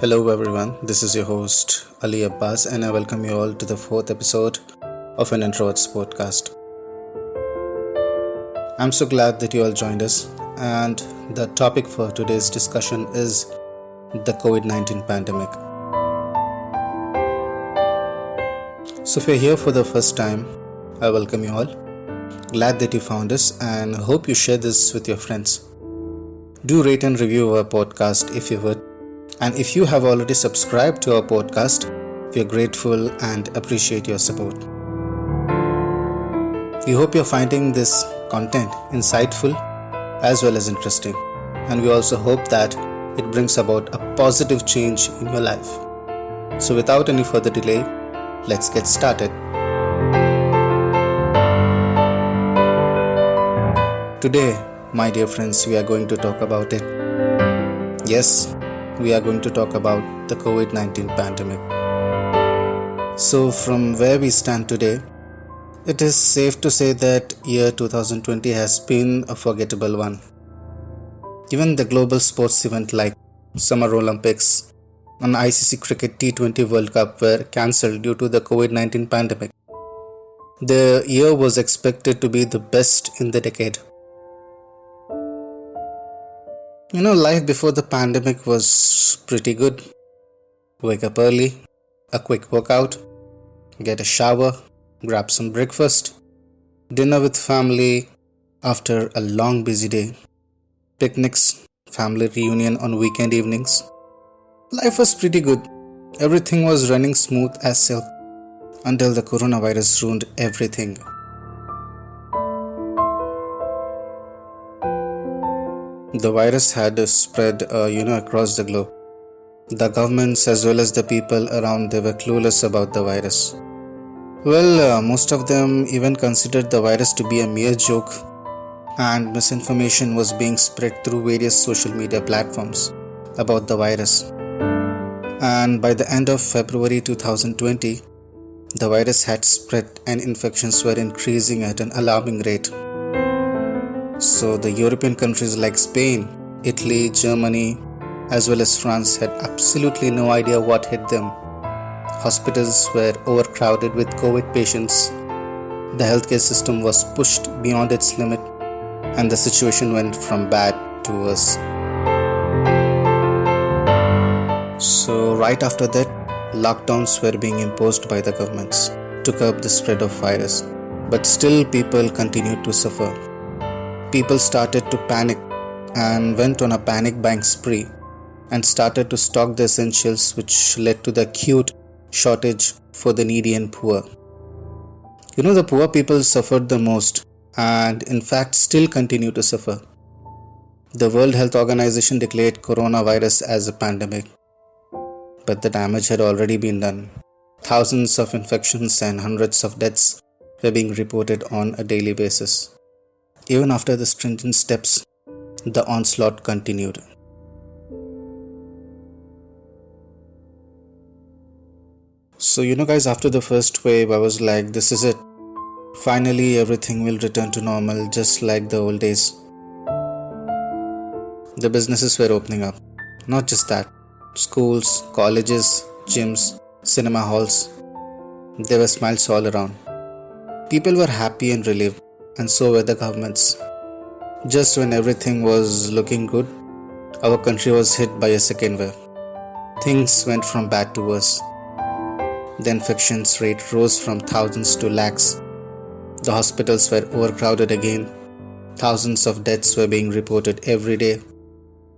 Hello everyone, this is your host Ali Abbas and I welcome you all to the fourth episode of an Introvert's podcast. I'm so glad that you all joined us, and the topic for today's discussion is the COVID-19 pandemic. So if you're here for the first time, I welcome you all. Glad that you found us and hope you share this with your friends. Do rate and review our podcast if you would. And if you have already subscribed to our podcast, we are grateful and appreciate your support. We hope you're finding this content insightful as well as interesting. And we also hope that it brings about a positive change in your life. So without any further delay, let's get started. Today, my dear friends, we are going to talk about it. Yes, we are going to talk about the COVID-19 pandemic. So from where we stand today, it is safe to say that year 2020 has been a forgettable one. Even the global sports event like Summer Olympics and ICC Cricket T20 World Cup were cancelled due to the COVID-19 pandemic. The year was expected to be the best in the decade. Life before the pandemic was pretty good. Wake up early, a quick workout, get a shower, grab some breakfast, dinner with family after a long busy day, picnics, family reunion on weekend evenings. Life was pretty good. Everything was running smooth as silk until the coronavirus ruined everything. The virus had spread, across the globe. The governments as well as the people around, they were clueless about the virus. Most of them even considered the virus to be a mere joke, and misinformation was being spread through various social media platforms about the virus. And by the end of February 2020, the virus had spread and infections were increasing at an alarming rate. So the European countries like Spain, Italy, Germany, as well as France had absolutely no idea what hit them. Hospitals were overcrowded with COVID patients. The healthcare system was pushed beyond its limit, and the situation went from bad to worse. So right after that, lockdowns were being imposed by the governments to curb the spread of virus. But still people continued to suffer. People started to panic and went on a panic buying spree and started to stock the essentials, which led to the acute shortage for the needy and poor. The poor people suffered the most and in fact still continue to suffer. The World Health Organization declared coronavirus as a pandemic, but the damage had already been done. Thousands of infections and hundreds of deaths were being reported on a daily basis. Even after the stringent steps, the onslaught continued. So guys, after the first wave, I was like, this is it. Finally, everything will return to normal just like the old days. The businesses were opening up. Not just that. Schools, colleges, gyms, cinema halls. There were smiles all around. People were happy and relieved. And so were the governments. Just when everything was looking good, our country was hit by a second wave. Things went from bad to worse. The infections rate rose from thousands to lakhs. The hospitals were overcrowded again. Thousands of deaths were being reported every day.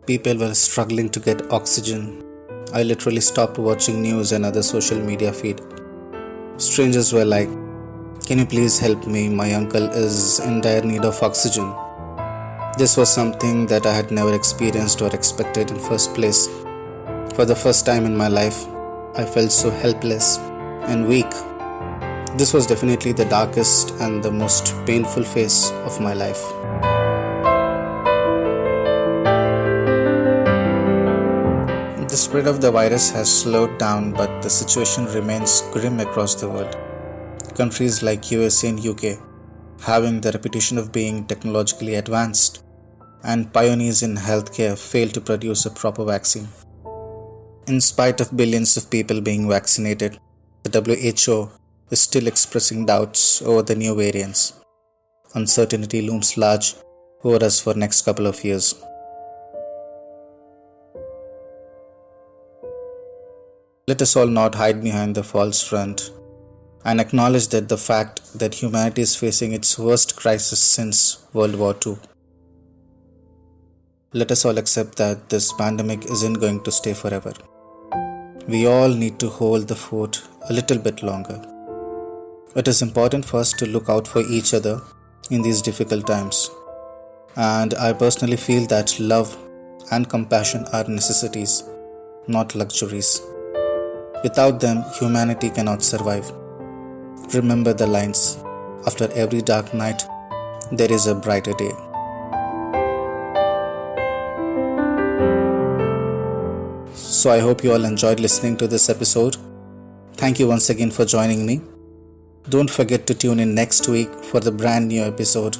People were struggling to get oxygen. I literally stopped watching news and other social media feed. Strangers were like, "Can you please help me? My uncle is in dire need of oxygen." This was something that I had never experienced or expected in first place. For the first time in my life, I felt so helpless and weak. This was definitely the darkest and the most painful phase of my life. The spread of the virus has slowed down, but the situation remains grim across the world. Countries like USA and UK, having the reputation of being technologically advanced and pioneers in healthcare, failed to produce a proper vaccine. In spite of billions of people being vaccinated, the WHO is still expressing doubts over the new variants. Uncertainty looms large over us for next couple of years. Let us all not hide behind the false front and acknowledge that the fact that humanity is facing its worst crisis since World War II. Let us all accept that this pandemic isn't going to stay forever. We all need to hold the fort a little bit longer. It is important for us to look out for each other in these difficult times. And I personally feel that love and compassion are necessities, not luxuries. Without them, humanity cannot survive. Remember the lines, after every dark night, there is a brighter day. So I hope you all enjoyed listening to this episode. Thank you once again for joining me. Don't forget to tune in next week for the brand new episode.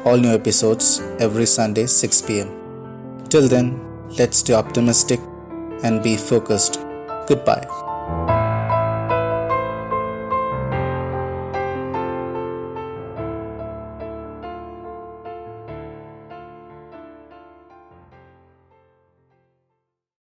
All new episodes every Sunday 6 p.m. Till then, let's stay optimistic and be focused. Goodbye.